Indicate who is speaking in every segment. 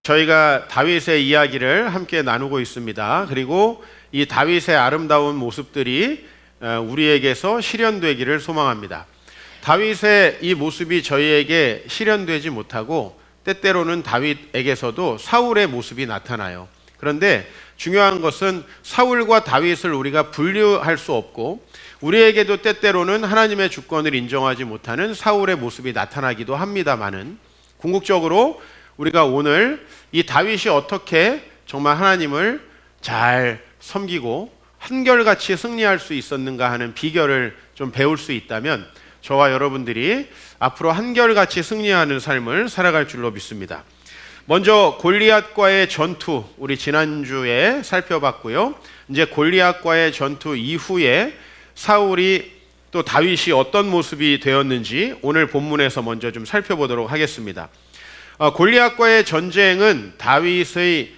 Speaker 1: 저희가 다윗의 이야기를 함께 나누고 있습니다. 그리고 이 다윗의 아름다운 모습들이 우리에게서 실현되기를 소망합니다. 다윗의 이 모습이 저희에게 실현되지 못하고 때때로는 다윗에게서도 사울의 모습이 나타나요. 그런데 중요한 것은 사울과 다윗을 우리가 분류할 수 없고 우리에게도 때때로는 하나님의 주권을 인정하지 못하는 사울의 모습이 나타나기도 합니다마는 궁극적으로 우리가 오늘 이 다윗이 어떻게 정말 하나님을 잘 섬기고 한결같이 승리할 수 있었는가 하는 비결을 좀 배울 수 있다면 저와 여러분들이 앞으로 한결같이 승리하는 삶을 살아갈 줄로 믿습니다. 먼저 골리앗과의 전투, 우리 지난주에 살펴봤고요. 이제 골리앗과의 전투 이후에 사울이 또 다윗이 어떤 모습이 되었는지 오늘 본문에서 먼저 좀 살펴보도록 하겠습니다. 골리앗과의 전쟁은 다윗의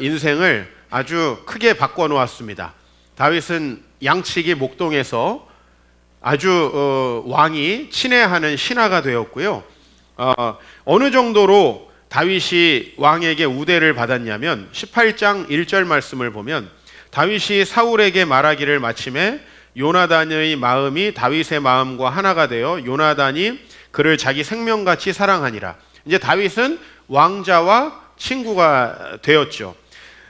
Speaker 1: 인생을 아주 크게 바꿔놓았습니다. 다윗은 양치기 목동에서 아주 왕이 친애하는 신하가 되었고요. 어느 정도로 다윗이 왕에게 우대를 받았냐면 18장 1절 말씀을 보면 다윗이 사울에게 말하기를 마침에 요나단의 마음이 다윗의 마음과 하나가 되어 요나단이 그를 자기 생명같이 사랑하니라. 이제 다윗은 왕자와 친구가 되었죠.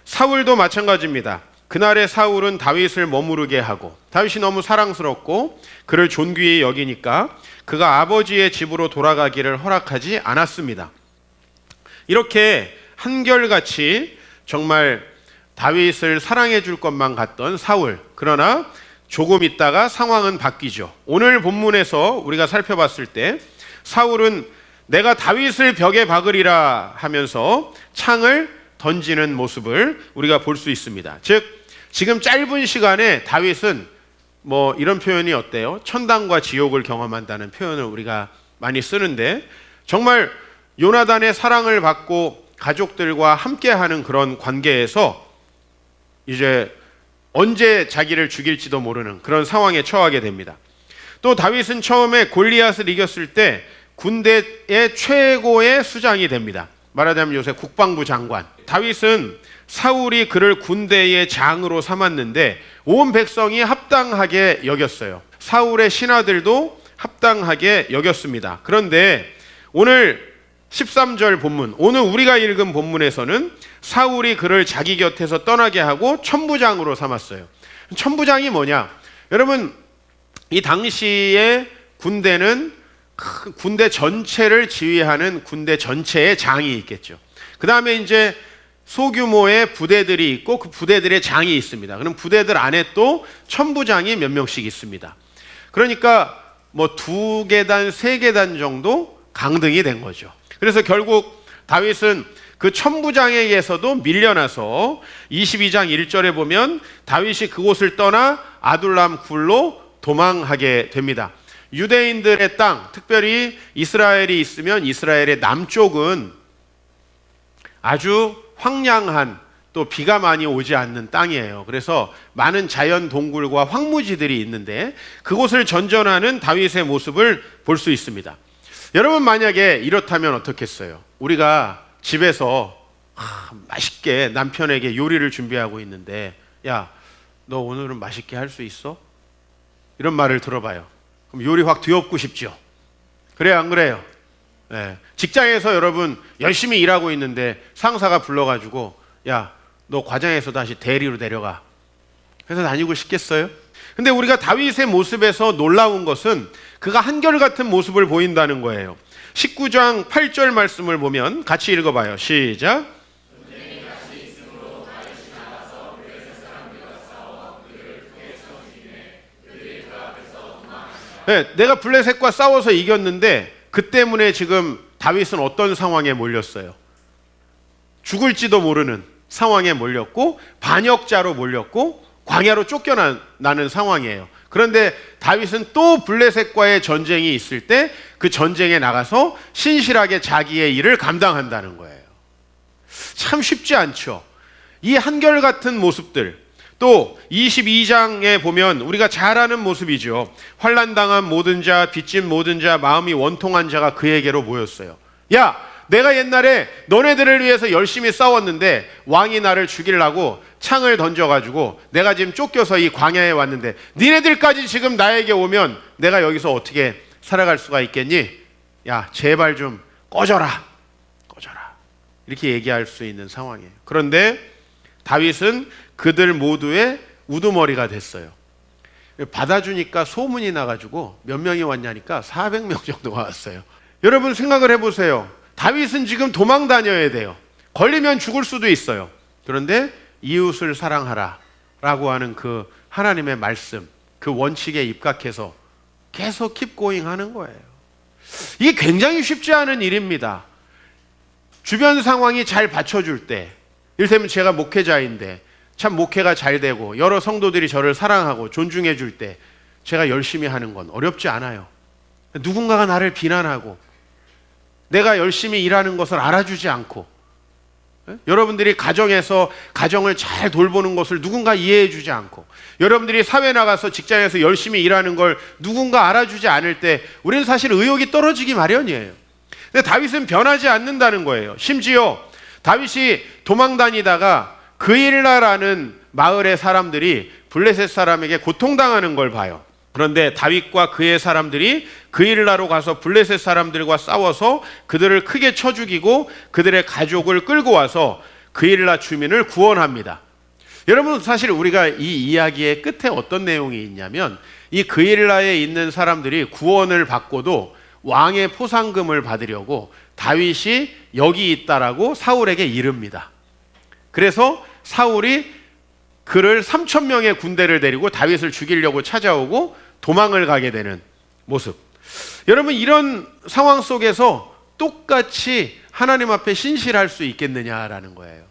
Speaker 1: 사울도 마찬가지입니다. 그날의 사울은 다윗을 머무르게 하고 다윗이 너무 사랑스럽고 그를 존귀히 여기니까 그가 아버지의 집으로 돌아가기를 허락하지 않았습니다. 이렇게 한결같이 정말 다윗을 사랑해 줄 것만 같던 사울, 그러나 조금 있다가 상황은 바뀌죠. 오늘 본문에서 우리가 살펴봤을 때 사울은 내가 다윗을 벽에 박으리라 하면서 창을 던지는 모습을 우리가 볼 수 있습니다. 즉 지금 짧은 시간에 다윗은 이런 표현이 어때요? 천당과 지옥을 경험한다는 표현을 우리가 많이 쓰는데 정말 요나단의 사랑을 받고 가족들과 함께하는 그런 관계에서 이제 언제 자기를 죽일지도 모르는 그런 상황에 처하게 됩니다. 또 다윗은 처음에 골리앗을 이겼을 때 군대의 최고의 수장이 됩니다. 말하자면 요새 국방부 장관. 다윗은 사울이 그를 군대의 장으로 삼았는데 온 백성이 합당하게 여겼어요. 사울의 신하들도 합당하게 여겼습니다. 그런데 오늘 13절 본문, 오늘 우리가 읽은 본문에서는 사울이 그를 자기 곁에서 떠나게 하고 천부장으로 삼았어요. 천부장이 뭐냐? 여러분, 이 당시의 군대는 군대 전체를 지휘하는 군대 전체의 장이 있겠죠. 그 다음에 이제 소규모의 부대들이 있고 그 부대들의 장이 있습니다. 그럼 부대들 안에 또 천부장이 몇 명씩 있습니다. 그러니까 2계단, 3계단 정도 강등이 된 거죠. 그래서 결국 다윗은 그 천부장에게서도 밀려나서 22장 1절에 보면 다윗이 그곳을 떠나 아둘람 굴로 도망하게 됩니다. 유대인들의 땅, 특별히 이스라엘이 있으면 이스라엘의 남쪽은 아주 황량한 또 비가 많이 오지 않는 땅이에요. 그래서 많은 자연 동굴과 황무지들이 있는데 그곳을 전전하는 다윗의 모습을 볼 수 있습니다. 여러분 만약에 이렇다면 어떻겠어요? 우리가 집에서 맛있게 남편에게 요리를 준비하고 있는데 야, 너 오늘은 맛있게 할 수 있어? 이런 말을 들어봐요. 그럼 요리 확 뒤엎고 싶죠. 그래요, 안 그래요? 네. 직장에서 여러분 열심히 일하고 있는데 상사가 불러가지고 야, 너 과장에서 다시 대리로 내려가. 그래서 다니고 싶겠어요? 근데 우리가 다윗의 모습에서 놀라운 것은 그가 한결같은 모습을 보인다는 거예요. 19장 8절 말씀을 보면 같이 읽어봐요. 시작. 네, 내가 블레셋과 싸워서 이겼는데 그 때문에 지금 다윗은 어떤 상황에 몰렸어요? 죽을지도 모르는 상황에 몰렸고 반역자로 몰렸고 광야로 쫓겨나는 상황이에요. 그런데 다윗은 또 블레셋과의 전쟁이 있을 때 그 전쟁에 나가서 신실하게 자기의 일을 감당한다는 거예요. 참 쉽지 않죠. 이 한결같은 모습들, 또 22장에 보면 우리가 잘 아는 모습이죠. 환난당한 모든 자, 빚진 모든 자, 마음이 원통한 자가 그에게로 모였어요. 야, 내가 옛날에 너네들을 위해서 열심히 싸웠는데 왕이 나를 죽이려고 창을 던져가지고 내가 지금 쫓겨서 이 광야에 왔는데 니네들까지 지금 나에게 오면 내가 여기서 어떻게 살아갈 수가 있겠니? 야, 제발 좀 꺼져라. 이렇게 얘기할 수 있는 상황이에요. 그런데 다윗은 그들 모두의 우두머리가 됐어요. 받아주니까 소문이 나가지고 몇 명이 왔냐니까 400명 정도가 왔어요. 여러분 생각을 해보세요. 다윗은 지금 도망 다녀야 돼요. 걸리면 죽을 수도 있어요. 그런데 이웃을 사랑하라 라고 하는 그 하나님의 말씀, 그 원칙에 입각해서 계속 keep going 하는 거예요. 이게 굉장히 쉽지 않은 일입니다. 주변 상황이 잘 받쳐줄 때, 이를테면 제가 목회자인데 참 목회가 잘 되고 여러 성도들이 저를 사랑하고 존중해 줄 때 제가 열심히 하는 건 어렵지 않아요. 누군가가 나를 비난하고 내가 열심히 일하는 것을 알아주지 않고, 여러분들이 가정에서 가정을 잘 돌보는 것을 누군가 이해해 주지 않고, 여러분들이 사회 나가서 직장에서 열심히 일하는 걸 누군가 알아주지 않을 때 우리는 사실 의욕이 떨어지기 마련이에요. 근데 다윗은 변하지 않는다는 거예요. 심지어 다윗이 도망 다니다가 그일라라는 마을의 사람들이 블레셋 사람에게 고통당하는 걸 봐요. 그런데 다윗과 그의 사람들이 그일라로 가서 블레셋 사람들과 싸워서 그들을 크게 쳐 죽이고 그들의 가족을 끌고 와서 그일라 주민을 구원합니다. 여러분, 사실 우리가 이 이야기의 끝에 어떤 내용이 있냐면 이 그일라에 있는 사람들이 구원을 받고도 왕의 포상금을 받으려고 다윗이 여기 있다라고 사울에게 이릅니다. 그래서 사울이 그를 3,000명의 군대를 데리고 다윗을 죽이려고 찾아오고 도망을 가게 되는 모습. 여러분, 이런 상황 속에서 똑같이 하나님 앞에 신실할 수 있겠느냐라는 거예요.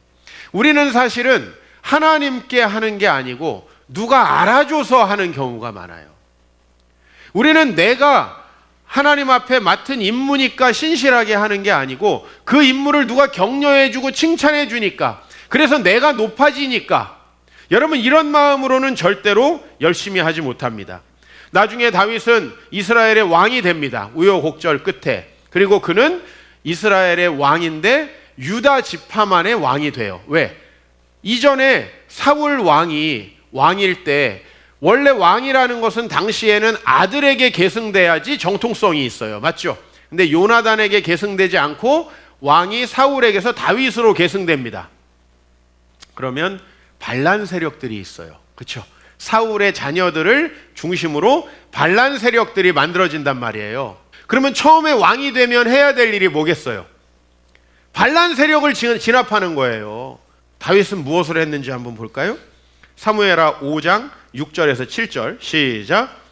Speaker 1: 우리는 사실은 하나님께 하는 게 아니고 누가 알아줘서 하는 경우가 많아요. 우리는 내가 하나님 앞에 맡은 임무니까 신실하게 하는 게 아니고 그 임무를 누가 격려해주고 칭찬해주니까, 그래서 내가 높아지니까, 여러분 이런 마음으로는 절대로 열심히 하지 못합니다. 나중에 다윗은 이스라엘의 왕이 됩니다. 우여곡절 끝에. 그리고 그는 이스라엘의 왕인데 유다 지파만의 왕이 돼요. 왜? 이전에 사울 왕이 왕일 때 원래 왕이라는 것은 당시에는 아들에게 계승돼야지 정통성이 있어요. 맞죠? 근데 요나단에게 계승되지 않고 왕이 사울에게서 다윗으로 계승됩니다. 그러면 반란 세력들이 있어요. 그렇죠? 사울의 자녀들을 중심으로 반란 세력들이 만들어진단 말이에요. 그러면 처음에 왕이 되면 해야 될 일이 뭐겠어요? 반란 세력을 진압하는 거예요. 다윗은 무엇을 했는지 한번 볼까요? 사무엘하 5장 6절에서 7절 시작.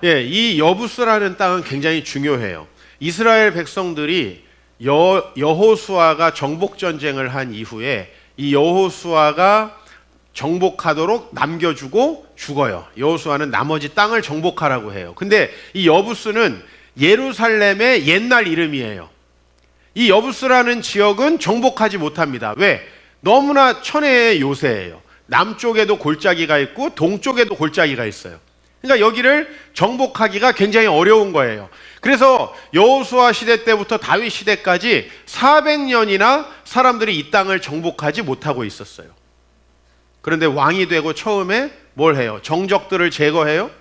Speaker 1: 예, 이 여부스라는 땅은 굉장히 중요해요. 이스라엘 백성들이 여호수아가 정복 전쟁을 한 이후에 이 여호수아가 정복하도록 남겨주고 죽어요. 여호수아는 나머지 땅을 정복하라고 해요. 근데 이 여부스는 예루살렘의 옛날 이름이에요. 이 여부스라는 지역은 정복하지 못합니다. 왜? 너무나 천혜의 요새예요. 남쪽에도 골짜기가 있고 동쪽에도 골짜기가 있어요. 그러니까 여기를 정복하기가 굉장히 어려운 거예요. 그래서 여호수아 시대 때부터 다윗 시대까지 400년이나 사람들이 이 땅을 정복하지 못하고 있었어요. 그런데 왕이 되고 처음에 뭘 해요? 정적들을 제거해요?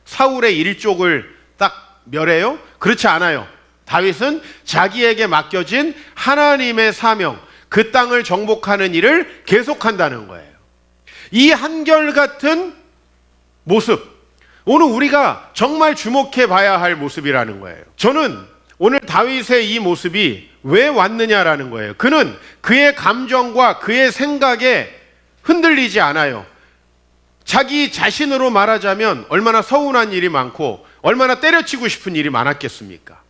Speaker 1: 사울의 일족을 딱 멸해요? 그렇지 않아요. 다윗은 자기에게 맡겨진 하나님의 사명, 그 땅을 정복하는 일을 계속한다는 거예요. 이 한결같은 모습, 오늘 우리가 정말 주목해 봐야 할 모습이라는 거예요. 저는 오늘 다윗의 이 모습이 왜 왔느냐라는 거예요. 그는 그의 감정과 그의 생각에 흔들리지 않아요. 자기 자신으로 말하자면 얼마나 서운한 일이 많고 얼마나 때려치고 싶은 일이 많았겠습니까?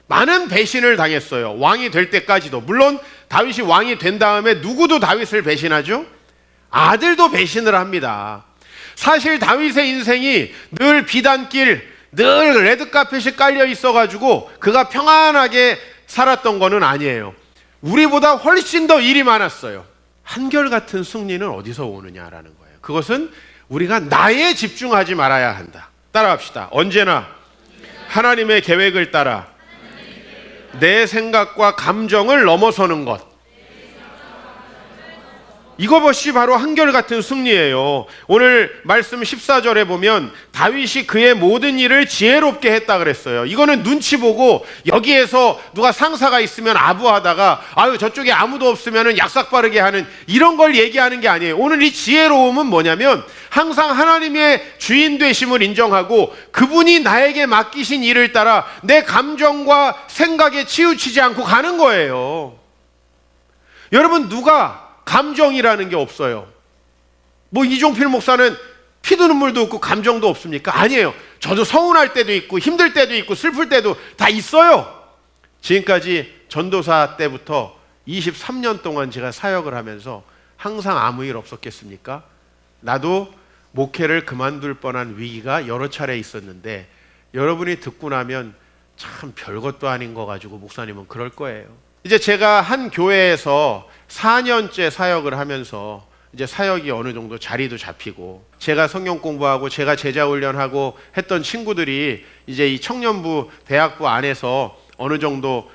Speaker 1: 많은 배신을 당했어요. 왕이 될 때까지도. 물론 다윗이 왕이 된 다음에 누구도 다윗을 배신하죠? 아들도 배신을 합니다. 사실 다윗의 인생이 늘 비단길, 늘 레드카펫이 깔려 있어가지고 그가 평안하게 살았던 거는 아니에요. 우리보다 훨씬 더 일이 많았어요. 한결같은 승리는 어디서 오느냐라는 거예요. 그것은 우리가 나에 집중하지 말아야 한다. 따라합시다. 언제나 하나님의 계획을 따라 내 생각과 감정을 넘어서는 것. 이것이 바로 한결같은 승리예요. 오늘 말씀 14절에 보면 다윗이 그의 모든 일을 지혜롭게 했다 그랬어요. 이거는 눈치 보고 여기에서 누가 상사가 있으면 아부하다가 아유 저쪽에 아무도 없으면 약삭 빠르게 하는 이런 걸 얘기하는 게 아니에요. 오늘 이 지혜로움은 뭐냐면 항상 하나님의 주인 되심을 인정하고 그분이 나에게 맡기신 일을 따라 내 감정과 생각에 치우치지 않고 가는 거예요. 여러분, 누가 감정이라는 게 없어요. 뭐 이종필 목사는 피도 눈물도 없고 감정도 없습니까? 아니에요. 저도 서운할 때도 있고 힘들 때도 있고 슬플 때도 다 있어요. 지금까지 전도사 때부터 23년 동안 제가 사역을 하면서 항상 아무 일 없었겠습니까? 나도 목회를 그만둘 뻔한 위기가 여러 차례 있었는데 여러분이 듣고 나면 참 별것도 아닌 거 가지고 목사님은 그럴 거예요. 이제 제가 한 교회에서 4년째 사역을 하면서 이제 사역이 어느 정도 자리도 잡히고 제가 성경 공부하고 제가 제자 훈련하고 했던 친구들이 이제 이 청년부 대학부 안에서 어느 정도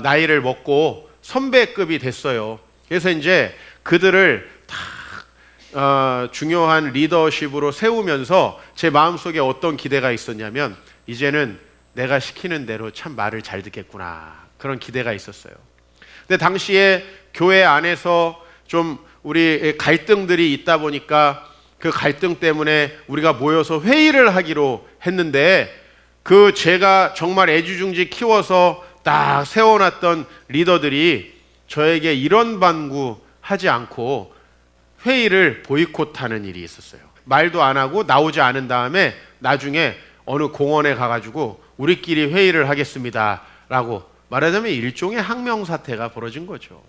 Speaker 1: 나이를 먹고 선배급이 됐어요. 그래서 이제 그들을 다 중요한 리더십으로 세우면서 제 마음속에 어떤 기대가 있었냐면 이제는 내가 시키는 대로 참 말을 잘 듣겠구나, 그런 기대가 있었어요. 근데 당시에 교회 안에서 좀 우리 갈등들이 있다 보니까 그 갈등 때문에 우리가 모여서 회의를 하기로 했는데 그 제가 정말 애지중지 키워서 딱 세워놨던 리더들이 저에게 이런 반구 하지 않고 회의를 보이콧하는 일이 있었어요. 말도 안 하고 나오지 않은 다음에 나중에 어느 공원에 가가지고 우리끼리 회의를 하겠습니다 라고 말하자면 일종의 항명사태가 벌어진 거죠.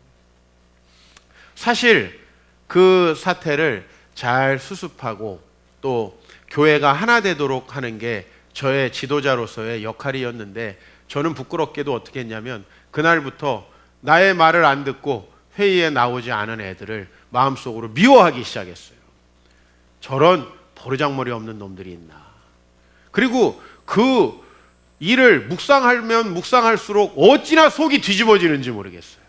Speaker 1: 사실 그 사태를 잘 수습하고 또 교회가 하나 되도록 하는 게 저의 지도자로서의 역할이었는데 저는 부끄럽게도 어떻게 했냐면 그날부터 나의 말을 안 듣고 회의에 나오지 않은 애들을 마음속으로 미워하기 시작했어요. 저런 버르장머리 없는 놈들이 있나. 그리고 그 일을 묵상하면 묵상할수록 어찌나 속이 뒤집어지는지 모르겠어요.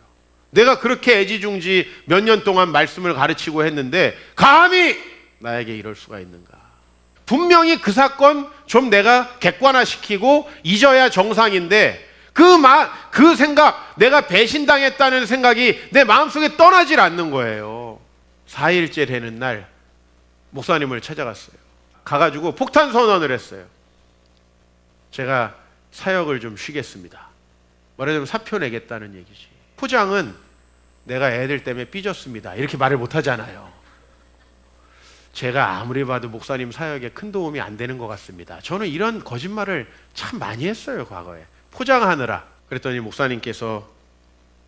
Speaker 1: 내가 그렇게 애지중지 몇 년 동안 말씀을 가르치고 했는데 감히 나에게 이럴 수가 있는가. 분명히 그 사건 좀 내가 객관화시키고 잊어야 정상인데 그 생각, 내가 배신당했다는 생각이 내 마음속에 떠나질 않는 거예요. 4일째 되는 날 목사님을 찾아갔어요. 가가지고 폭탄 선언을 했어요. 제가 사역을 좀 쉬겠습니다. 말하자면 사표 내겠다는 얘기지. 포장은 내가 애들 때문에 삐졌습니다 이렇게 말을 못 하잖아요. 제가 아무리 봐도 목사님 사역에 큰 도움이 안 되는 것 같습니다. 저는 이런 거짓말을 참 많이 했어요, 과거에. 포장하느라. 그랬더니 목사님께서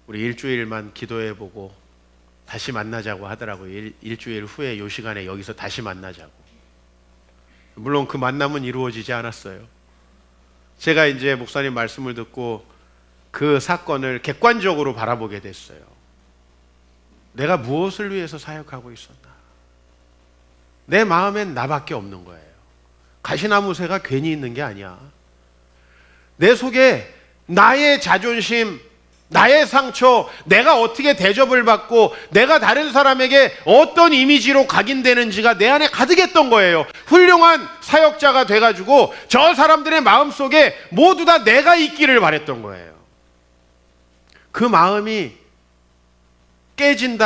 Speaker 1: 우리 일주일만 기도해보고 다시 만나자고 하더라고요. 일주일 후에 이 시간에 여기서 다시 만나자고. 물론 그 만남은 이루어지지 않았어요. 제가 이제 목사님 말씀을 듣고 그 사건을 객관적으로 바라보게 됐어요. 내가 무엇을 위해서 사역하고 있었나? 내 마음엔 나밖에 없는 거예요. 가시나무 새가 괜히 있는 게 아니야. 내 속에 나의 자존심, 나의 상처, 내가 어떻게 대접을 받고 내가 다른 사람에게 어떤 이미지로 각인되는지가 내 안에 가득했던 거예요. 훌륭한 사역자가 돼가지고 저 사람들의 마음속에 모두 다 내가 있기를 바랬던 거예요. 그 마음이 깨진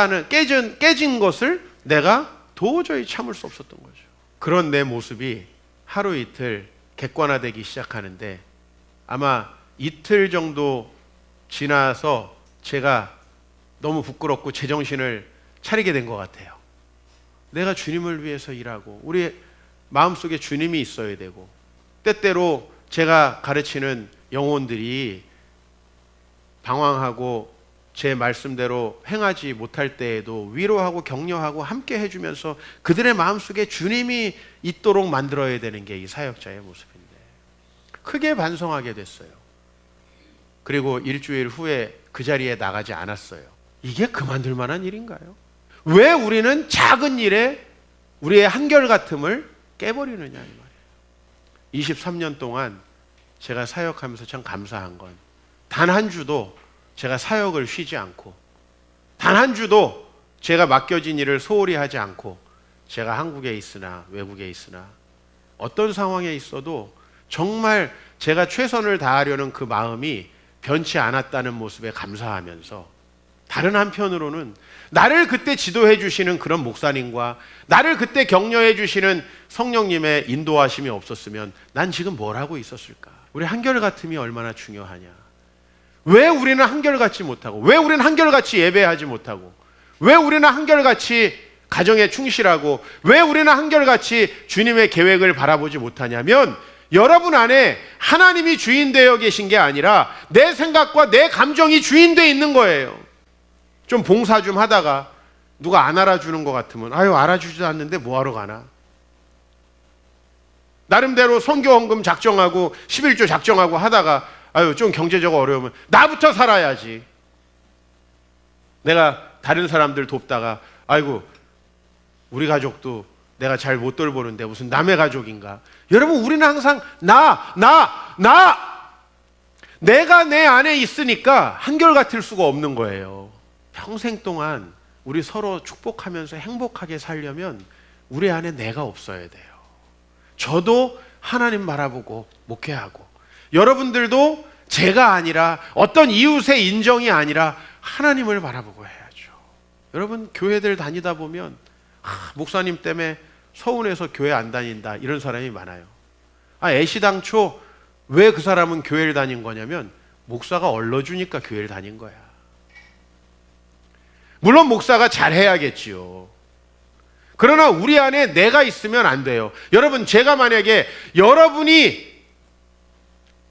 Speaker 1: 것을 내가 도저히 참을 수 없었던 거죠. 그런 내 모습이 하루 이틀 객관화되기 시작하는데 아마 이틀 정도 지나서 제가 너무 부끄럽고 제정신을 차리게 된 것 같아요. 내가 주님을 위해서 일하고 우리 마음속에 주님이 있어야 되고 때때로 제가 가르치는 영혼들이 방황하고 제 말씀대로 행하지 못할 때에도 위로하고 격려하고 함께 해주면서 그들의 마음속에 주님이 있도록 만들어야 되는 게 이 사역자의 모습인데 크게 반성하게 됐어요. 그리고 일주일 후에 그 자리에 나가지 않았어요. 이게 그만둘 만한 일인가요? 왜 우리는 작은 일에 우리의 한결같음을 깨버리느냐 이 말이에요. 23년 동안 제가 사역하면서 참 감사한 건 단 한 주도 제가 사역을 쉬지 않고 단 한 주도 제가 맡겨진 일을 소홀히 하지 않고 제가 한국에 있으나 외국에 있으나 어떤 상황에 있어도 정말 제가 최선을 다하려는 그 마음이 변치 않았다는 모습에 감사하면서 다른 한편으로는 나를 그때 지도해 주시는 그런 목사님과 나를 그때 격려해 주시는 성령님의 인도하심이 없었으면 난 지금 뭘 하고 있었을까? 우리 한결같음이 얼마나 중요하냐? 왜 우리는 한결같지 못하고 왜 우리는 한결같이 예배하지 못하고 왜 우리는 한결같이 가정에 충실하고 왜 우리는 한결같이 주님의 계획을 바라보지 못하냐면 여러분 안에 하나님이 주인 되어 계신 게 아니라 내 생각과 내 감정이 주인 되어 있는 거예요. 좀 봉사 좀 하다가 누가 안 알아주는 것 같으면 아유 알아주지도 않는데 뭐하러 가나. 나름대로 선교 헌금 작정하고 11조 작정하고 하다가 아유 좀 경제적으로 어려우면 나부터 살아야지. 내가 다른 사람들 돕다가 아이고 우리 가족도 내가 잘 못 돌보는데 무슨 남의 가족인가. 여러분 우리는 항상 내가 내 안에 있으니까 한결같을 수가 없는 거예요. 평생 동안 우리 서로 축복하면서 행복하게 살려면 우리 안에 내가 없어야 돼요. 저도 하나님 바라보고 목회하고 여러분들도 제가 아니라 어떤 이웃의 인정이 아니라 하나님을 바라보고 해야죠. 여러분 교회들 다니다 보면 목사님 때문에 서운해서 교회 안 다닌다 이런 사람이 많아요. 애시당초 왜 그 사람은 교회를 다닌 거냐면 목사가 얼러주니까 교회를 다닌 거야. 물론 목사가 잘해야겠지요. 그러나 우리 안에 내가 있으면 안 돼요. 여러분 제가 만약에 여러분이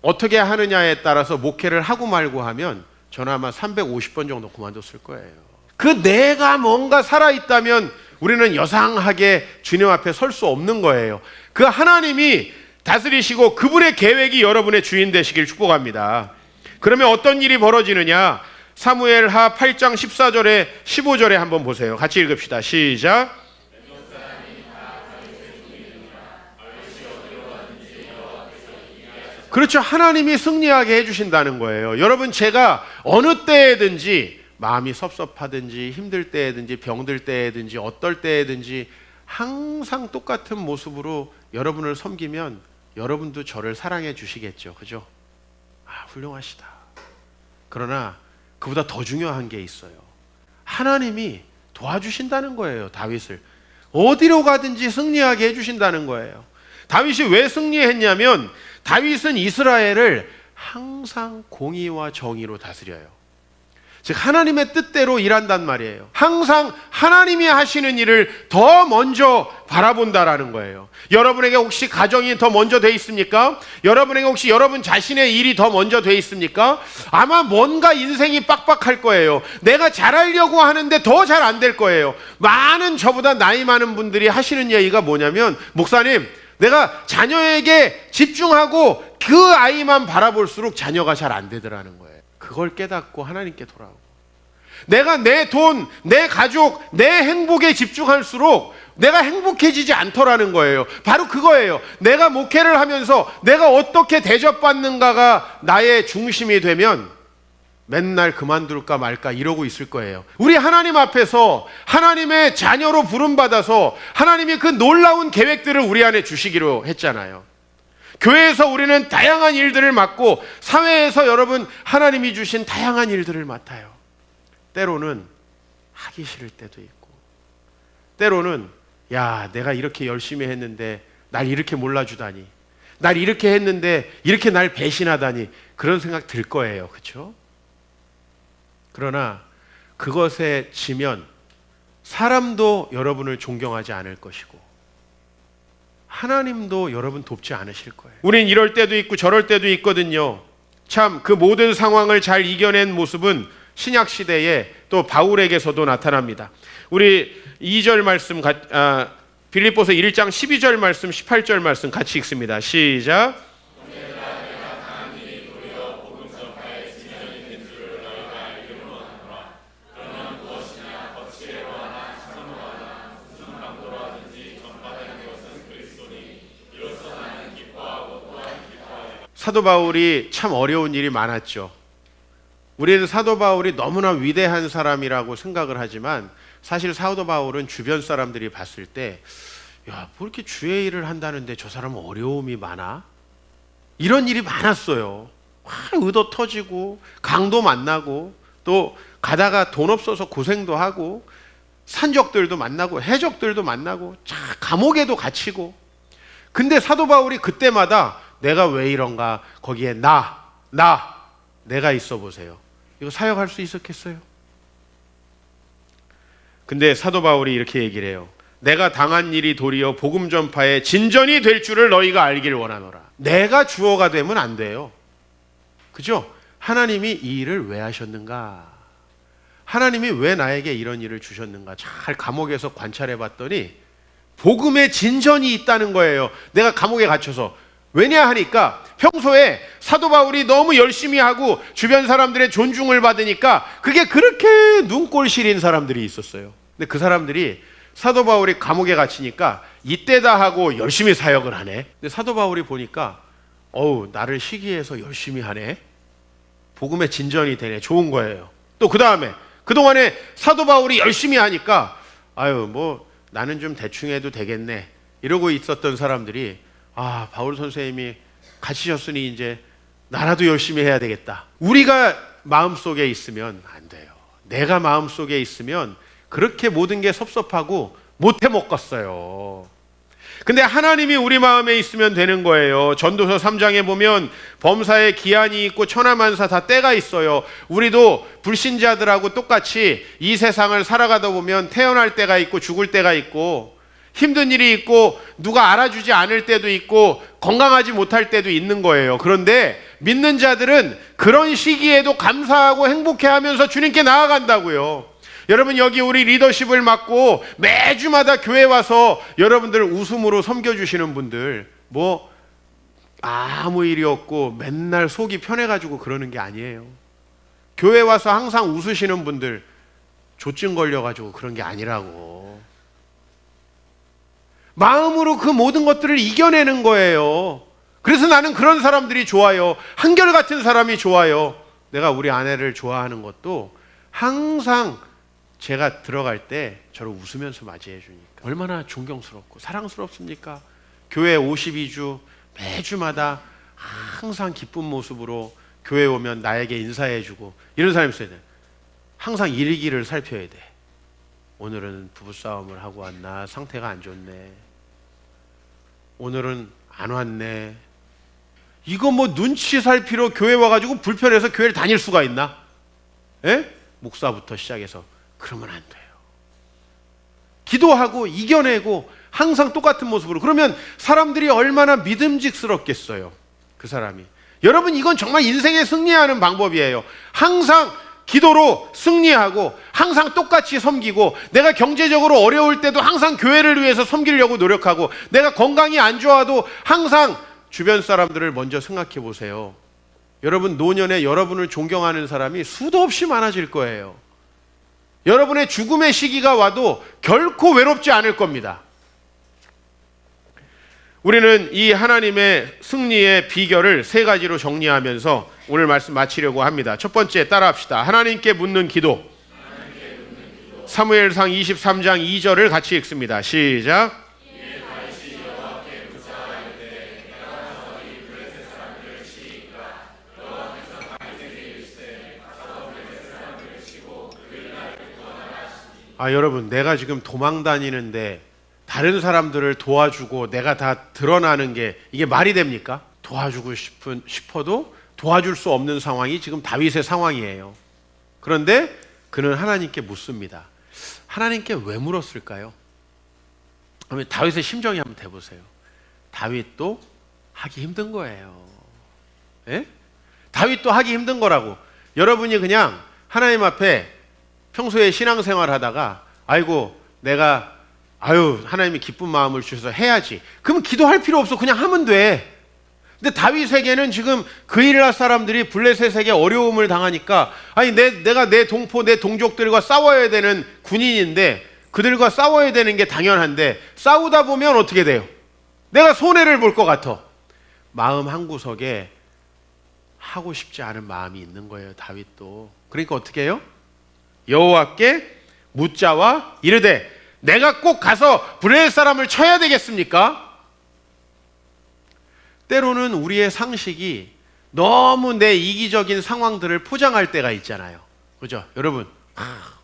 Speaker 1: 어떻게 하느냐에 따라서 목회를 하고 말고 하면 저는 아마 350번 정도 그만뒀을 거예요. 그 내가 뭔가 살아있다면 우리는 여상하게 주님 앞에 설 수 없는 거예요. 그 하나님이 다스리시고 그분의 계획이 여러분의 주인 되시길 축복합니다. 그러면 어떤 일이 벌어지느냐? 사무엘하 8장 14절에 15절에 한번 보세요. 같이 읽읍시다. 시작. 그렇죠. 하나님이 승리하게 해주신다는 거예요. 여러분 제가 어느 때든지 마음이 섭섭하든지 힘들 때든지 병들 때든지 어떨 때든지 항상 똑같은 모습으로 여러분을 섬기면 여러분도 저를 사랑해 주시겠죠. 그죠? 훌륭하시다. 그러나 그보다 더 중요한 게 있어요. 하나님이 도와주신다는 거예요. 다윗을 어디로 가든지 승리하게 해주신다는 거예요. 다윗이 왜 승리했냐면 다윗은 이스라엘을 항상 공의와 정의로 다스려요. 즉 하나님의 뜻대로 일한단 말이에요. 항상 하나님이 하시는 일을 더 먼저 바라본다라는 거예요. 여러분에게 혹시 가정이 더 먼저 돼 있습니까? 여러분에게 혹시 여러분 자신의 일이 더 먼저 돼 있습니까? 아마 뭔가 인생이 빡빡할 거예요. 내가 잘하려고 하는데 더 잘 안 될 거예요. 많은 저보다 나이 많은 분들이 하시는 얘기가 뭐냐면 목사님 내가 자녀에게 집중하고 그 아이만 바라볼수록 자녀가 잘 안 되더라는 거예요. 그걸 깨닫고 하나님께 돌아오고 내가 내 돈, 내 가족, 내 행복에 집중할수록 내가 행복해지지 않더라는 거예요. 바로 그거예요. 내가 목회를 하면서 내가 어떻게 대접받는가가 나의 중심이 되면 맨날 그만둘까 말까 이러고 있을 거예요. 우리 하나님 앞에서 하나님의 자녀로 부름받아서 하나님이 그 놀라운 계획들을 우리 안에 주시기로 했잖아요. 교회에서 우리는 다양한 일들을 맡고 사회에서 여러분 하나님이 주신 다양한 일들을 맡아요. 때로는 하기 싫을 때도 있고 때로는 야 내가 이렇게 열심히 했는데 날 이렇게 몰라주다니 날 이렇게 했는데 이렇게 날 배신하다니 그런 생각 들 거예요. 그렇죠? 그러나 그것에 지면 사람도 여러분을 존경하지 않을 것이고 하나님도 여러분 돕지 않으실 거예요. 우린 이럴 때도 있고 저럴 때도 있거든요. 참 그 모든 상황을 잘 이겨낸 모습은 신약 시대에 또 바울에게서도 나타납니다. 우리 2절 말씀 빌립보서 1장 12절 말씀 18절 말씀 같이 읽습니다. 시작. 사도 바울이 참 어려운 일이 많았죠. 우리는 사도 바울이 너무나 위대한 사람이라고 생각을 하지만 사실 사도 바울은 주변 사람들이 봤을 때 야, 뭐 이렇게 주의 일을 한다는데 저 사람은 어려움이 많아? 이런 일이 많았어요. 의도 터지고 강도 만나고 또 가다가 돈 없어서 고생도 하고 산적들도 만나고 해적들도 만나고 감옥에도 갇히고. 근데 사도 바울이 그때마다 내가 왜 이런가, 거기에 내가 있어 보세요. 이거 사역할 수 있었겠어요? 근데 사도 바울이 이렇게 얘기를 해요. 내가 당한 일이 도리어 복음 전파의 진전이 될 줄을 너희가 알기를 원하노라. 내가 주어가 되면 안 돼요. 그죠? 하나님이 이 일을 왜 하셨는가? 하나님이 왜 나에게 이런 일을 주셨는가? 잘 감옥에서 관찰해 봤더니 복음의 진전이 있다는 거예요. 내가 감옥에 갇혀서. 왜냐 하니까 평소에 사도 바울이 너무 열심히 하고 주변 사람들의 존중을 받으니까 그게 그렇게 눈꼴 시린 사람들이 있었어요. 근데 그 사람들이 사도 바울이 감옥에 갇히니까 이때다 하고 열심히 사역을 하네. 근데 사도 바울이 보니까 나를 시기해서 열심히 하네. 복음의 진전이 되네. 좋은 거예요. 또 그 다음에 그동안에 사도 바울이 열심히 하니까 나는 좀 대충 해도 되겠네 이러고 있었던 사람들이 바울 선생님이 갇히셨으니 이제 나라도 열심히 해야 되겠다. 우리가 마음속에 있으면 안 돼요. 내가 마음속에 있으면 그렇게 모든 게 섭섭하고 못해 먹겠어요. 근데 하나님이 우리 마음에 있으면 되는 거예요. 전도서 3장에 보면 범사에 기한이 있고 천하만사 다 때가 있어요. 우리도 불신자들하고 똑같이 이 세상을 살아가다 보면 태어날 때가 있고 죽을 때가 있고 힘든 일이 있고 누가 알아주지 않을 때도 있고 건강하지 못할 때도 있는 거예요. 그런데 믿는 자들은 그런 시기에도 감사하고 행복해하면서 주님께 나아간다고요. 여러분, 여기 우리 리더십을 맡고 매주마다 교회 와서 여러분들 웃음으로 섬겨주시는 분들 아무 일이 없고 맨날 속이 편해가지고 그러는 게 아니에요. 교회 와서 항상 웃으시는 분들 조증 걸려가지고 그런 게 아니라고. 마음으로 그 모든 것들을 이겨내는 거예요. 그래서 나는 그런 사람들이 좋아요. 한결같은 사람이 좋아요. 내가 우리 아내를 좋아하는 것도 항상 제가 들어갈 때 저를 웃으면서 맞이해 주니까 얼마나 존경스럽고 사랑스럽습니까? 교회 52주 매주마다 항상 기쁜 모습으로 교회 오면 나에게 인사해 주고 이런 사람이 있어야 돼. 항상 일기를 살펴야 돼. 오늘은 부부싸움을 하고 왔나? 상태가 안 좋네. 오늘은 안 왔네. 이거 눈치 살피러 교회 와가지고 불편해서 교회를 다닐 수가 있나? 목사부터 시작해서 그러면 안 돼요. 기도하고 이겨내고 항상 똑같은 모습으로. 그러면 사람들이 얼마나 믿음직스럽겠어요. 그 사람이. 여러분, 이건 정말 인생에 승리하는 방법이에요. 항상 기도로 승리하고 항상 똑같이 섬기고 내가 경제적으로 어려울 때도 항상 교회를 위해서 섬기려고 노력하고 내가 건강이 안 좋아도 항상 주변 사람들을 먼저 생각해 보세요. 여러분, 노년에 여러분을 존경하는 사람이 수도 없이 많아질 거예요. 여러분의 죽음의 시기가 와도 결코 외롭지 않을 겁니다. 우리는 이 하나님의 승리의 비결을 세 가지로 정리하면서 오늘 말씀 마치려고 합니다. 첫 번째, 따라합시다. 하나님께 묻는 기도. 사무엘상 23장 2절을 같이 읽습니다. 시작. 여러분, 내가 지금 도망 다니는데 다른 사람들을 도와주고 내가 다 드러나는 게 이게 말이 됩니까? 도와주고 싶어도 도와줄 수 없는 상황이 지금 다윗의 상황이에요. 그런데 그는 하나님께 묻습니다. 하나님께 왜 물었을까요? 그러면 다윗의 심정이 한번 대보세요. 다윗도 하기 힘든 거예요. 다윗도 하기 힘든 거라고. 여러분이 그냥 하나님 앞에 평소에 신앙생활 하다가 아이고 내가 하나님이 기쁜 마음을 주셔서 해야지. 그러면 기도할 필요 없어. 그냥 하면 돼. 근데 다윗에게는 지금 그일라 사람들이 블레셋에게 어려움을 당하니까 내가 내 동포 내 동족들과 싸워야 되는 군인인데 그들과 싸워야 되는 게 당연한데 싸우다 보면 어떻게 돼요? 내가 손해를 볼 것 같아. 마음 한구석에 하고 싶지 않은 마음이 있는 거예요, 다윗도. 그러니까 어떻게 해요? 여호와께 묻자와 이르되 내가 꼭 가서 블레셋 사람을 쳐야 되겠습니까? 때로는 우리의 상식이 너무 내 이기적인 상황들을 포장할 때가 있잖아요. 그죠? 여러분,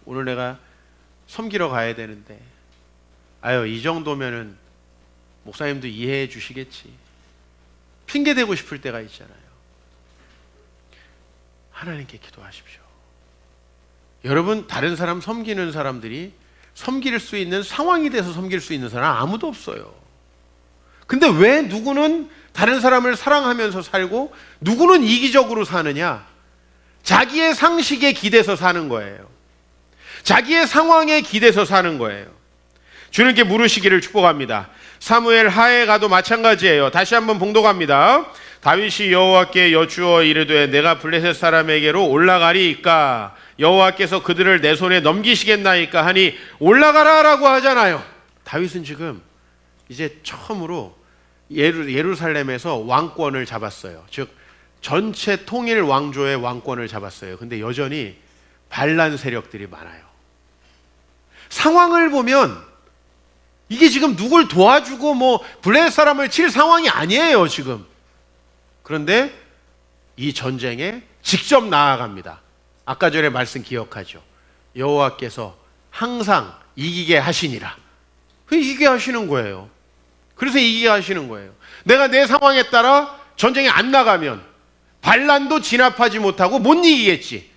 Speaker 1: 오늘 내가 섬기러 가야 되는데 이 정도면은 목사님도 이해해 주시겠지. 핑계 대고 싶을 때가 있잖아요. 하나님께 기도하십시오. 여러분, 다른 사람 섬기는 사람들이 섬길 수 있는 상황이 돼서 섬길 수 있는 사람 아무도 없어요. 근데 왜 누구는 다른 사람을 사랑하면서 살고 누구는 이기적으로 사느냐? 자기의 상식에 기대서 사는 거예요. 자기의 상황에 기대서 사는 거예요. 주님께 물으시기를 축복합니다. 사무엘 하에 가도 마찬가지예요. 다시 한번 봉독합니다. 다윗이 여호와께 여쭈어 이르되 내가 블레셋 사람에게로 올라가리이까 여호와께서 그들을 내 손에 넘기시겠나이까 하니 올라가라라고 하잖아요. 다윗은 지금 이제 처음으로 예루살렘에서 왕권을 잡았어요. 즉 전체 통일 왕조의 왕권을 잡았어요. 근데 여전히 반란 세력들이 많아요. 상황을 보면 이게 지금 누굴 도와주고 블레셋 사람을 칠 상황이 아니에요, 지금. 그런데 이 전쟁에 직접 나아갑니다. 아까 전에 말씀 기억하죠? 여호와께서 항상 이기게 하시니라. 이기게 하시는 거예요. 그래서 이기게 하시는 거예요. 내가 내 상황에 따라 전쟁에 안 나가면 반란도 진압하지 못하고 못 이기겠지.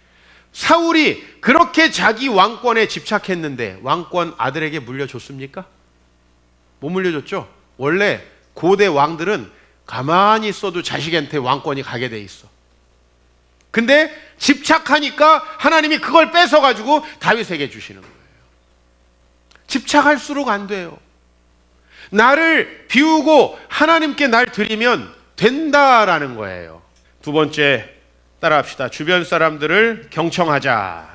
Speaker 1: 사울이 그렇게 자기 왕권에 집착했는데 왕권 아들에게 물려줬습니까? 못 물려줬죠? 원래 고대 왕들은 가만히 있어도 자식한테 왕권이 가게 돼 있어. 근데 집착하니까 하나님이 그걸 뺏어가지고 다윗에게 주시는 거예요. 집착할수록 안 돼요. 나를 비우고 하나님께 날 드리면 된다라는 거예요. 두 번째 따라합시다. 주변 사람들을 경청하자.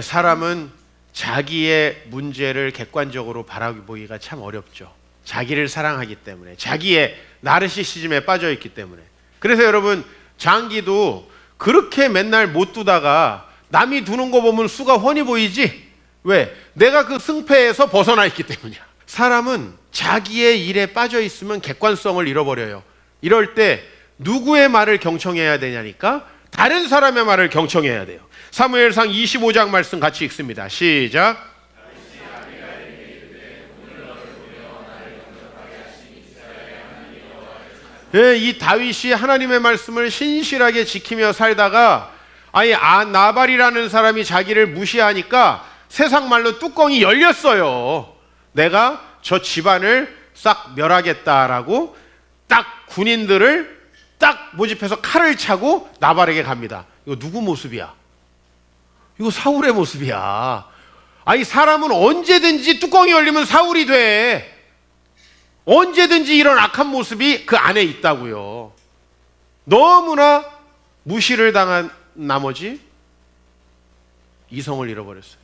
Speaker 1: 사람은 자기의 문제를 객관적으로 바라보기가 참 어렵죠. 자기를 사랑하기 때문에, 자기의 나르시시즘에 빠져 있기 때문에. 그래서 여러분, 장기도 그렇게 맨날 못 두다가 남이 두는 거 보면 수가 훤히 보이지? 왜? 내가 그 승패에서 벗어나 있기 때문이야. 사람은 자기의 일에 빠져 있으면 객관성을 잃어버려요. 이럴 때 누구의 말을 경청해야 되냐니까 다른 사람의 말을 경청해야 돼요. 사무엘상 25장 말씀 같이 읽습니다. 시작. 이 다윗이 하나님의 말씀을 신실하게 지키며 살다가 나발이라는 사람이 자기를 무시하니까 세상 말로 뚜껑이 열렸어요. 내가 저 집안을 싹 멸하겠다라고 딱 군인들을 딱 모집해서 칼을 차고 나발에게 갑니다. 이거 누구 모습이야? 이거 사울의 모습이야. 사람은 언제든지 뚜껑이 열리면 사울이 돼. 언제든지 이런 악한 모습이 그 안에 있다고요. 너무나 무시를 당한 나머지 이성을 잃어버렸어요.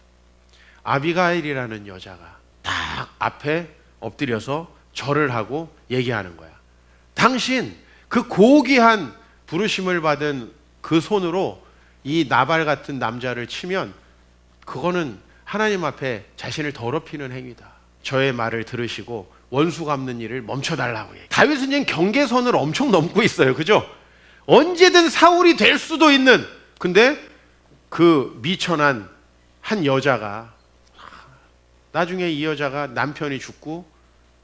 Speaker 1: 아비가일이라는 여자가 딱 앞에 엎드려서 절을 하고 얘기하는 거야. 당신 그 고귀한 부르심을 받은 그 손으로 이 나발 같은 남자를 치면 그거는 하나님 앞에 자신을 더럽히는 행위다. 저의 말을 들으시고 원수 갚는 일을 멈춰달라고 얘기해요. 다윗은 지금 경계선을 엄청 넘고 있어요. 그죠? 언제든 사울이 될 수도 있는, 근데 그 미천한 한 여자가 나중에 이 여자가 남편이 죽고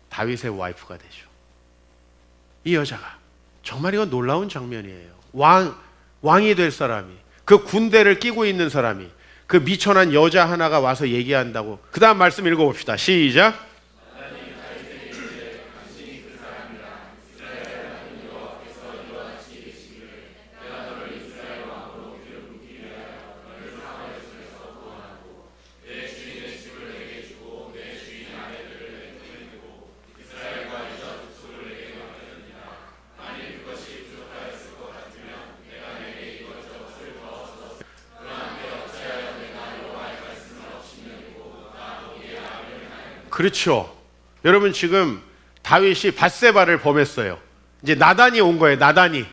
Speaker 1: 다윗의 와이프가 되죠. 이 여자가 정말 이건 놀라운 장면이에요. 왕이 될 사람이, 그 군대를 끼고 있는 사람이 그 미천한 여자 하나가 와서 얘기한다고. 그 다음 말씀 읽어봅시다. 시작. 그렇죠. 여러분 지금 다윗이 밧세바를 범했어요. 이제 나단이 온 거예요. 나단이.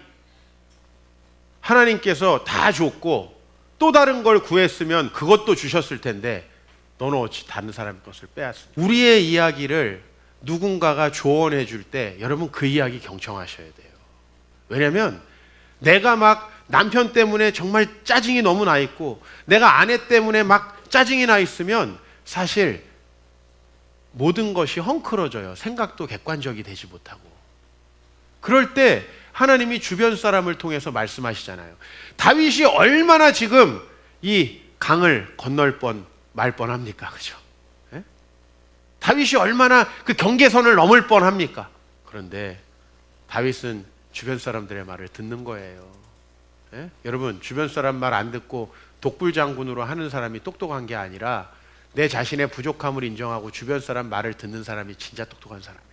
Speaker 1: 하나님께서 다 줬고 또 다른 걸 구했으면 그것도 주셨을 텐데 너는 어찌 다른 사람의 것을 빼앗으냐. 우리의 이야기를 누군가가 조언해 줄 때 여러분 그 이야기 경청하셔야 돼요. 왜냐하면 내가 막 남편 때문에 정말 짜증이 너무 나 있고 내가 아내 때문에 막 짜증이 나 있으면 사실 모든 것이 헝클어져요. 생각도 객관적이 되지 못하고. 그럴 때 하나님이 주변 사람을 통해서 말씀하시잖아요. 다윗이 얼마나 지금 이 강을 건널 뻔 말 뻔합니까? 그죠? 예? 다윗이 얼마나 그 경계선을 넘을 뻔합니까? 그런데 다윗은 주변 사람들의 말을 듣는 거예요. 예? 여러분 주변 사람 말 안 듣고 독불장군으로 하는 사람이 똑똑한 게 아니라 내 자신의 부족함을 인정하고 주변 사람 말을 듣는 사람이 진짜 똑똑한 사람이에요.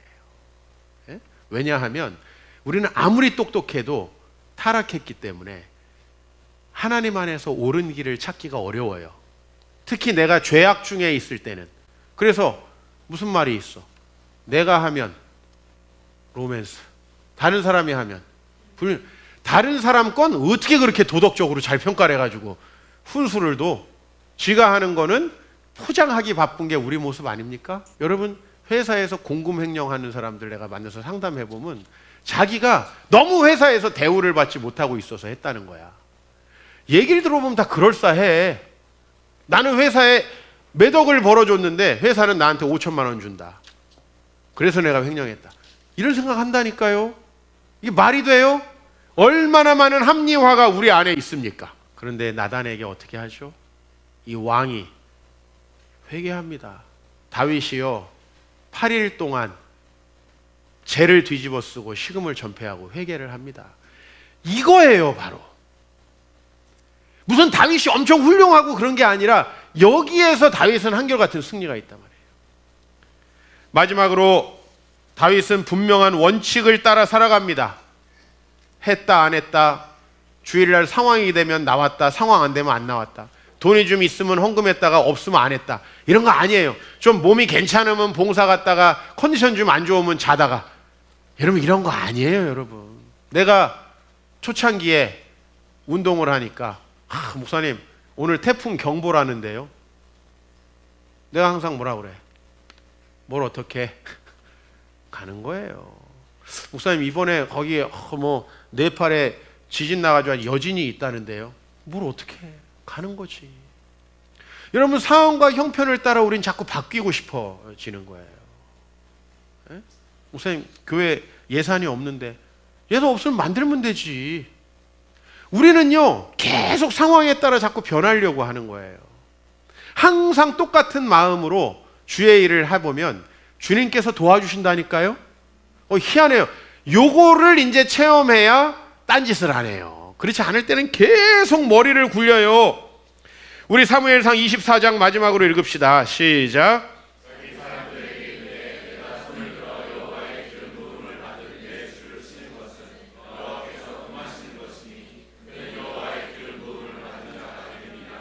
Speaker 1: 예? 왜냐하면 우리는 아무리 똑똑해도 타락했기 때문에 하나님 안에서 옳은 길을 찾기가 어려워요. 특히 내가 죄악 중에 있을 때는. 그래서 무슨 말이 있어? 내가 하면 로맨스, 다른 사람이 하면 불. 다른 사람 건 어떻게 그렇게 도덕적으로 잘 평가를 해가지고 훈수를 둬? 쥐가 하는 거는 포장하기 바쁜 게 우리 모습 아닙니까? 여러분 회사에서 공금횡령하는 사람들 내가 만나서 상담해보면 자기가 너무 회사에서 대우를 받지 못하고 있어서 했다는 거야. 얘기를 들어보면 다 그럴싸해. 나는 회사에 몇 억을 벌어줬는데 회사는 나한테 5천만 원 준다. 그래서 내가 횡령했다. 이런 생각 한다니까요. 이게 말이 돼요? 얼마나 많은 합리화가 우리 안에 있습니까? 그런데 나단에게 어떻게 하죠? 이 왕이 회개합니다. 다윗이요 8일 동안 죄를 뒤집어 쓰고 식음을 전폐하고 회개를 합니다. 이거예요 바로. 무슨 다윗이 엄청 훌륭하고 그런 게 아니라 여기에서 다윗은 한결같은 승리가 있단 말이에요. 마지막으로 다윗은 분명한 원칙을 따라 살아갑니다. 했다 안 했다, 주일날 상황이 되면 나왔다, 상황 안 되면 안 나왔다, 돈이 좀 있으면 헌금했다가 없으면 안 했다, 이런 거 아니에요. 좀 몸이 괜찮으면 봉사 갔다가 컨디션 좀 안 좋으면 자다가. 여러분 이런 거 아니에요. 여러분 내가 초창기에 운동을 하니까 목사님 오늘 태풍 경보라는데요. 내가 항상 뭐라 그래? 뭘 어떻게 가는 거예요. 목사님 이번에 거기에 뭐 네팔에 지진 나가지고 여진이 있다는데요. 뭘 어떻게 해? 가는 거지. 여러분 상황과 형편을 따라 우린 자꾸 바뀌고 싶어지는 거예요. 에? 목사님 교회 예산이 없는데 예산 없으면 만들면 되지. 우리는요 계속 상황에 따라 자꾸 변하려고 하는 거예요. 항상 똑같은 마음으로 주의 일을 해보면 주님께서 도와주신다니까요. 희한해요. 요거를 이제 체험해야 딴짓을 안 해요. 그렇지 않을 때는 계속 머리를 굴려요. 우리 사무엘상 24장 마지막으로 읽읍시다. 시작.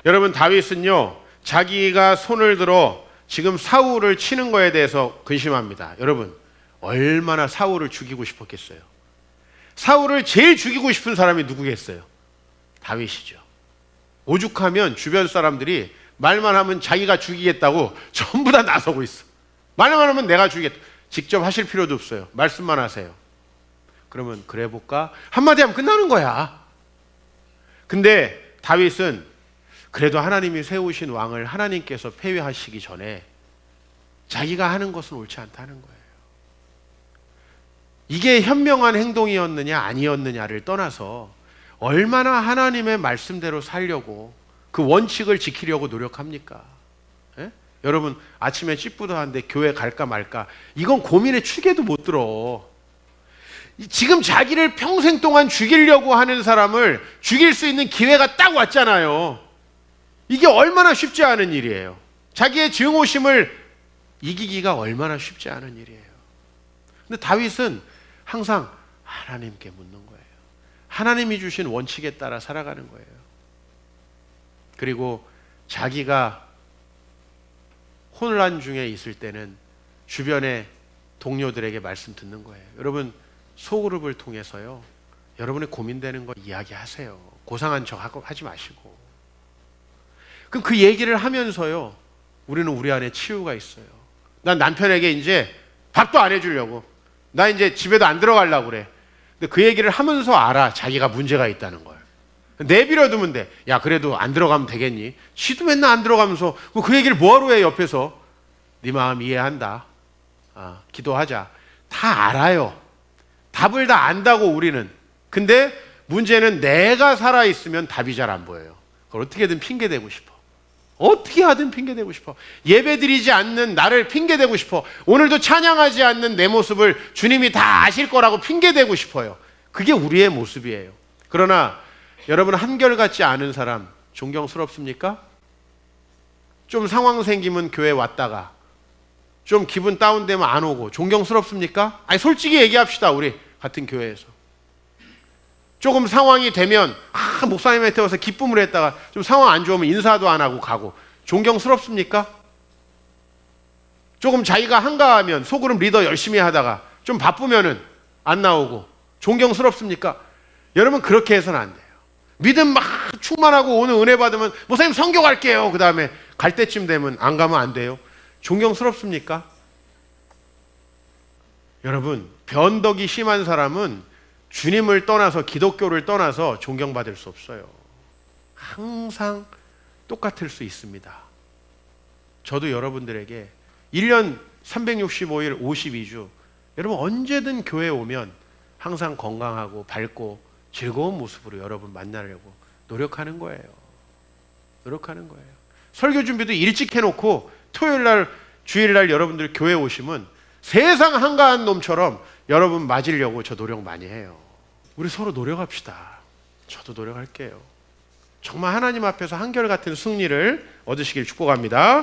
Speaker 1: 여러분 다윗은요 자기가 손을 들어 지금 사울을 치는 거에 대해서 근심합니다. 여러분 얼마나 사울을 죽이고 싶었겠어요. 사울을 제일 죽이고 싶은 사람이 누구겠어요? 다윗이죠. 오죽하면 주변 사람들이 말만 하면 자기가 죽이겠다고 전부 다 나서고 있어. 말만 하면 내가 죽이겠다. 직접 하실 필요도 없어요. 말씀만 하세요. 그러면 그래 볼까? 한마디 하면 끝나는 거야. 근데 다윗은 그래도 하나님이 세우신 왕을 하나님께서 폐위하시기 전에 자기가 하는 것은 옳지 않다는 거예요. 이게 현명한 행동이었느냐 아니었느냐를 떠나서 얼마나 하나님의 말씀대로 살려고 그 원칙을 지키려고 노력합니까? 예? 여러분 아침에 찌뿌드한데 교회 갈까 말까 이건 고민의 축에도 못 들어. 지금 자기를 평생 동안 죽이려고 하는 사람을 죽일 수 있는 기회가 딱 왔잖아요. 이게 얼마나 쉽지 않은 일이에요. 자기의 증오심을 이기기가 얼마나 쉽지 않은 일이에요. 근데 다윗은 항상 하나님께 묻는 거예요. 하나님이 주신 원칙에 따라 살아가는 거예요. 그리고 자기가 혼란 중에 있을 때는 주변의 동료들에게 말씀 듣는 거예요. 여러분, 소그룹을 통해서요, 여러분의 고민되는 거 이야기하세요. 고상한 척 하지 마시고. 그럼 그 얘기를 하면서요, 우리는 우리 안에 치유가 있어요. 난 남편에게 이제 밥도 안 해주려고, 나 이제 집에도 안 들어가려고 그래. 근데 그 얘기를 하면서 알아, 자기가 문제가 있다는 걸. 내버려두면 돼. 야, 그래도 안 들어가면 되겠니? 지도 맨날 안 들어가면서 그 얘기를 뭐하러 해, 옆에서. 네 마음 이해한다. 기도하자. 다 알아요. 답을 다 안다고, 우리는. 근데 문제는 내가 살아있으면 답이 잘 안 보여요. 그걸 어떻게든 핑계대고 싶어. 어떻게 하든 핑계대고 싶어. 예배드리지 않는 나를 핑계대고 싶어. 오늘도 찬양하지 않는 내 모습을 주님이 다 아실 거라고 핑계대고 싶어요. 그게 우리의 모습이에요. 그러나 여러분, 한결같지 않은 사람 존경스럽습니까? 좀 상황 생기면 교회 왔다가 좀 기분 다운되면 안 오고 존경스럽습니까? 아니, 솔직히 얘기합시다. 우리 같은 교회에서 조금 상황이 되면 목사님한테 와서 기쁨을 했다가 좀 상황 안 좋으면 인사도 안 하고 가고 존경스럽습니까? 조금 자기가 한가하면 소그룹 리더 열심히 하다가 좀 바쁘면은 안 나오고 존경스럽습니까? 여러분, 그렇게 해서는 안 돼요. 믿음 막 충만하고 오늘 은혜 받으면 목사님 선교 갈게요. 그 다음에 갈 때쯤 되면 안 가면 안 돼요. 존경스럽습니까? 여러분, 변덕이 심한 사람은 주님을 떠나서, 기독교를 떠나서 존경받을 수 없어요. 항상 똑같을 수 있습니다. 저도 여러분들에게 1년 365일 52주 여러분 언제든 교회에 오면 항상 건강하고 밝고 즐거운 모습으로 여러분 만나려고 노력하는 거예요. 노력하는 거예요. 설교 준비도 일찍 해놓고 토요일날, 주일날 여러분들 교회 오시면 세상 한가한 놈처럼 여러분 맞으려고 저 노력 많이 해요. 우리 서로 노력합시다. 저도 노력할게요. 정말 하나님 앞에서 한결같은 승리를 얻으시길 축복합니다.